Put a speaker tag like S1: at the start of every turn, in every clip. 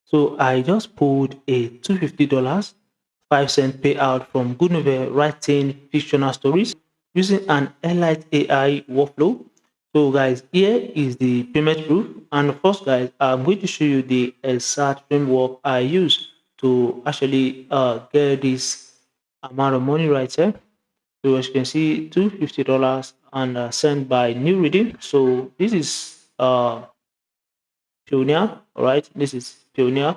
S1: So I just pulled a $250 5-cent payout from Good Novel writing fictional stories using an Elite AI workflow. So guys, here is the payment proof. And first guys, I'm going to show you the exact framework I use to actually get this amount of money right here. So as you can see, $250 and sent by new reading. So this is Pioneer, all right? This is Pioneer.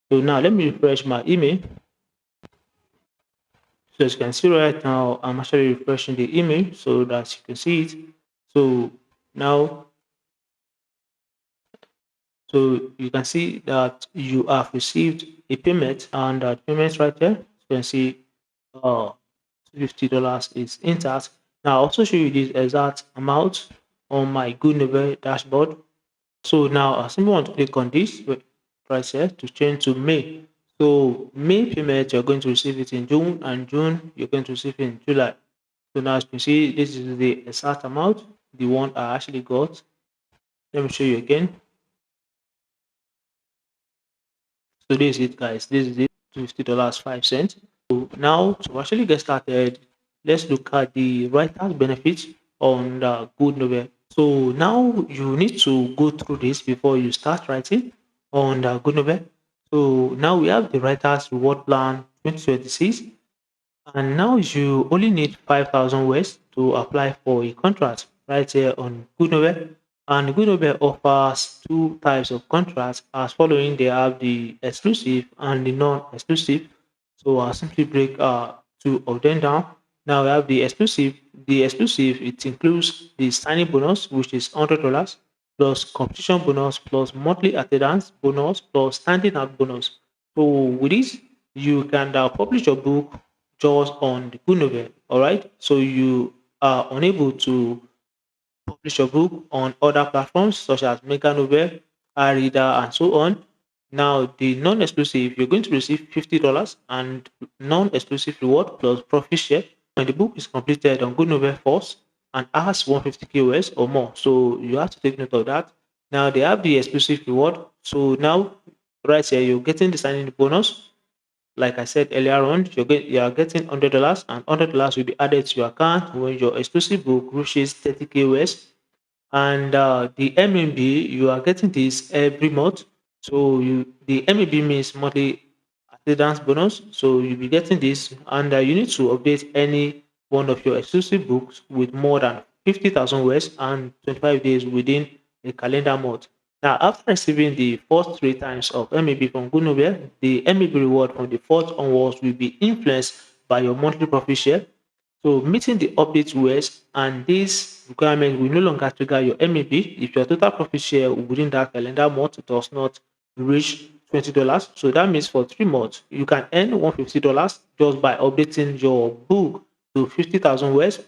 S1: So now let me refresh my email. So as you can see right now, I'm actually refreshing the email so that you can see it. So now, so you can see that you have received a payment and that payment right there. You can see uh $50 is intact. Now I'll also show you this exact amount on my Good Novel dashboard. So now I simply want to click on this right here to change to May. So May payment, you're going to receive it in June, and June, you're going to receive it in July. So now as you can see, this is the exact amount, the one I actually got. Let me show you again. So this is it, guys. This is it, $50 5 cents. So now to actually get started, let's look at the writer's benefits on the Good Novel. So now you need to go through this before you start writing on the Good Novel. So now we have the writer's reward plan 2026, and now you only need 5,000 words to apply for a contract right here on Good Novel. And Good Novel offers two types of contracts as following. They have the exclusive and the non-exclusive. So I'll simply break two of them down. Now we have the exclusive. The exclusive, it includes the signing bonus, which is $100, plus competition bonus, plus monthly attendance bonus, plus standing out bonus. So with this, you can publish your book just on the Good Novel. All right. So you are unable to publish your book on other platforms such as Mega Novel, iReader, and so on. Now, the non-exclusive, you're going to receive $50 and non-exclusive reward plus profit share when the book is completed on Good Novel first and has 150 KOS or more. So you have to take note of that. Now they have the exclusive reward. So now, right here, you're getting the signing bonus like I said earlier on, you are getting $100 and $100 will be added to your account when your exclusive book reaches 30K US. And the MMB, you are getting this every month. So the MMB means monthly attendance bonus. So you'll be getting this, and you need to update any one of your exclusive books with more than 50,000 words and 25 days within a calendar month. Now, after receiving the first three times of MEB from Good Novel, the MEB reward from the fourth onwards will be influenced by your monthly profit share. So meeting the update words and this requirement will no longer trigger your MEB if your total profit share within that calendar month does not reach $20. So that means for 3 months, you can earn $150 just by updating your book to 50,000 words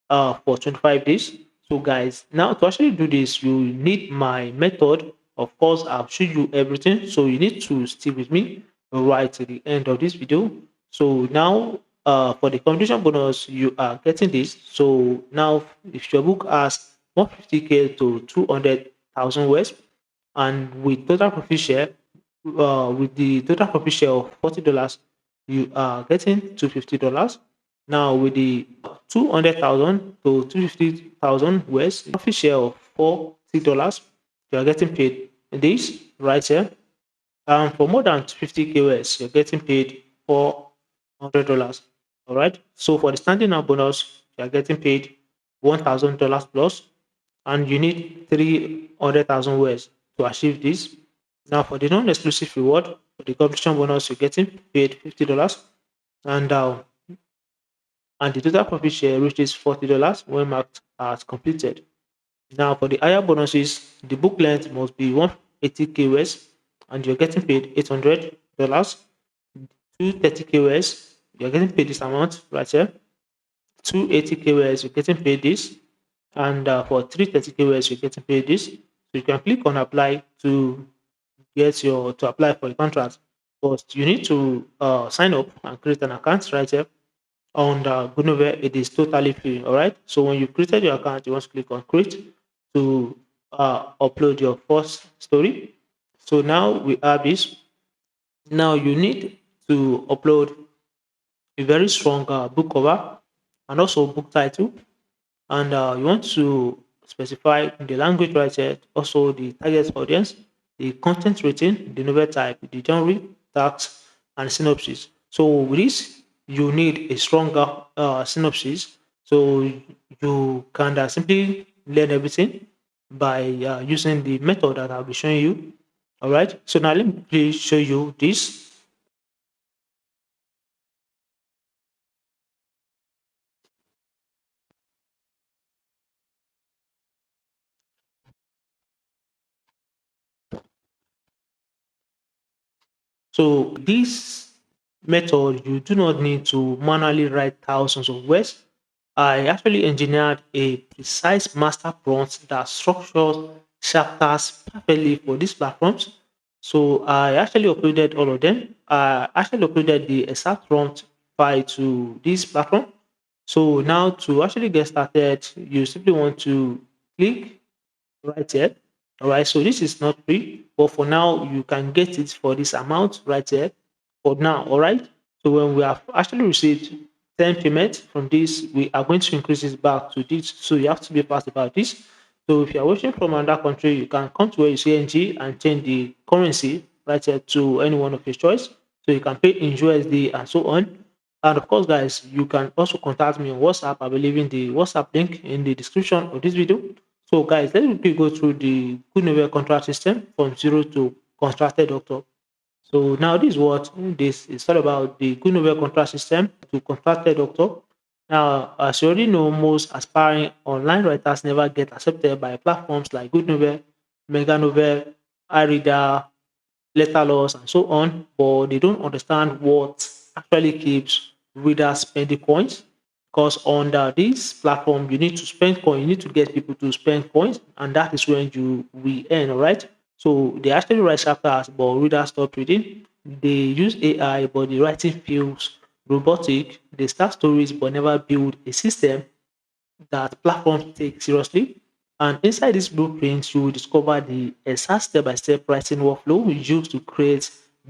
S1: for 25 days. So guys, now to actually do this, you need my method. Of course, I'll show you everything. So you need to stay with me right to the end of this video. So now for the completion bonus, you are getting this. So now if your book has 150K to 200,000 words and with total profit share, with the total profit share of $40, you are getting $250. Now with the 200,000 to 250,000 words, profit share of $40, you are getting paid this right here. For more than 50 KOS, you're getting paid $400. All right. So for the standing out bonus, you're getting paid $1,000 plus, and you need 300,000 words to achieve this. Now for the non-exclusive reward, for the completion bonus, you're getting paid $50, and the total profit share reaches $40 when marked as completed. Now, for the higher bonuses, the book length must be 180 KWS and you're getting paid $800. 230 KWS, you're getting paid this amount right here. 280 KWS, you're getting paid this. And for 330 KWS, you're getting paid this. So you can click on apply to apply for a contract. But you need to sign up and create an account right here on the Good Novel. It is totally free. All right. So when you created your account, you want to click on create to upload your first story. So now we have this. Now you need to upload a very strong book cover and also book title, and you want to specify the language right here, also the target audience, the content rating, the novel type, the genre, tags, and synopsis. So with this, you need a stronger synopsis. So you can simply learn everything by using the method that I'll be showing you. All right. So now let me please show you this. So this method, you do not need to manually write thousands of words. I actually engineered a precise master prompt that structures chapters perfectly for these platforms. So I actually uploaded all of them. I actually uploaded the exact prompt file to this platform. So now to actually get started, you simply want to click right here. All right, so this is not free, but for now you can get it for this amount right here for now. All right, so when we have actually received 10 payments from this, we are going to increase this back to this. So you have to be fast about this. So if you are watching from another country, you can come to where you see NG and change the currency right here to any one of your choice. So you can pay in USD and so on. And of course, guys, you can also contact me on WhatsApp. I'll be leaving the WhatsApp link in the description of this video. So, guys, let's quickly go through the good novel contract system from zero to contracted doctor. So now this is what this is all about, the good novel contract system to contracted doctor. Now, as you already know, most aspiring online writers never get accepted by platforms like Good Novel, Mega Novel, iReader, letter loss, and so on, but they don't understand what actually keeps readers spending coins. Because on this platform, you need to spend coin, you need to get people to spend coins, and that is when you will earn, all right? So they actually write chapters, but readers stop reading. They use AI, but the writing feels robotic. They start stories, but never build a system that platforms take seriously. And inside this blueprint, you will discover the exact step-by-step writing workflow used to create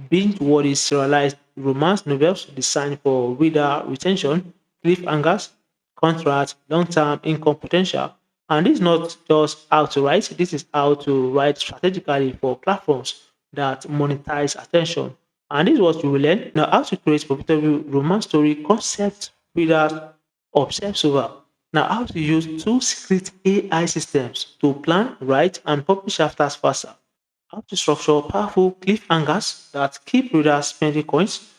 S1: binge-worthy serialized romance novels designed for reader retention, cliffhangers, contracts, long-term income potential. And this is not just how to write, this is how to write strategically for platforms that monetize attention. And this is what you will learn. Now, how to create profitable romance story concept readers obsess over. Now, how to use two secret AI systems to plan, write, and publish chapters faster. How to structure powerful cliffhangers that keep readers spending coins.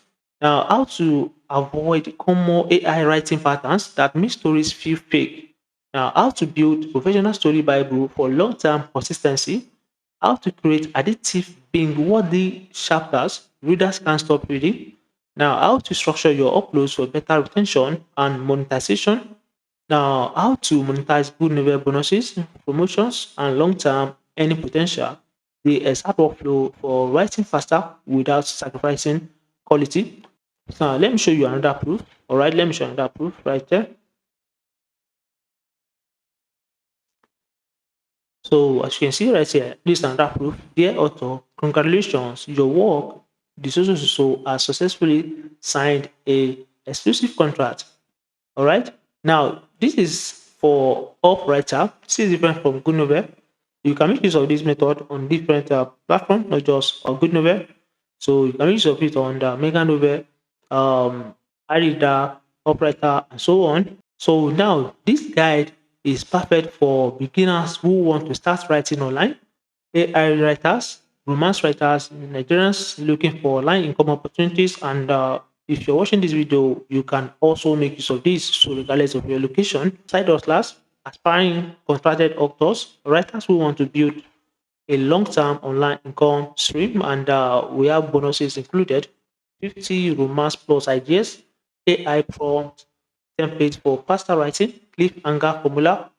S1: Now, how to avoid common AI writing patterns that make stories feel fake. Now, how to build professional story bible for long-term consistency. How to create addictive, binge-worthy chapters readers can't stop reading. Now, how to structure your uploads for better retention and monetization. Now, how to monetize good novel bonuses, promotions, and long-term earning potential. The exact workflow for writing faster without sacrificing quality. So let me show you another proof. All right, let me show you another proof right there. So as you can see right here, this is another proof. Dear author, congratulations, your work, the so has successfully signed a exclusive contract. All right. Now, this is for up writer. This is different from Good Novel. You can make use of this method on different platforms, not just on Good Novel. So you can make use of it on the Mega Novel, iReader, Operator, and so on. So now this guide is perfect for beginners who want to start writing online, AI writers, romance writers, Nigerians looking for online income opportunities. And if you're watching this video, you can also make use of this. So regardless of your location, side hustlers, aspiring contracted authors, writers who want to build a long-term online income stream, and we have bonuses included: 50 romance plus ideas, AI prompt templates for faster writing, cliffhanger formula,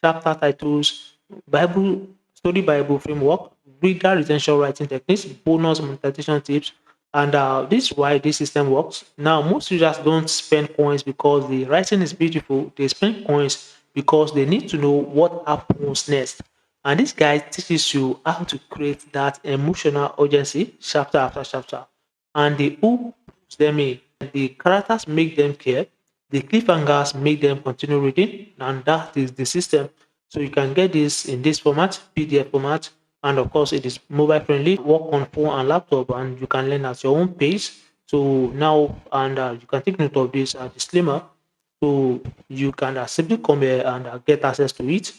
S1: chapter titles, Bible story Bible framework, reader retention writing techniques, bonus monetization tips. And this is why this system works. Now, most users don't spend coins because the writing is beautiful. They spend coins because they need to know what happens next. And this guide teaches you how to create that emotional urgency chapter after chapter. and the hook puts them in. The characters make them care. The cliffhangers make them continue reading, and that is the system. So you can get this in this format, PDF format, and of course it is mobile friendly. Work on phone and laptop, and you can learn at your own pace. So now, and you can take note of this disclaimer. So you can simply come here and get access to it.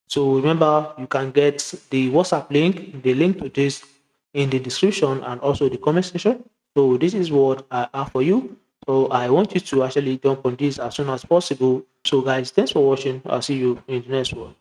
S1: So remember, you can get the WhatsApp link, the link to this in the description and also the comment section. So this is what I have for you. So I want you to actually jump on this as soon as possible. So guys, thanks for watching. I'll see you in the next one.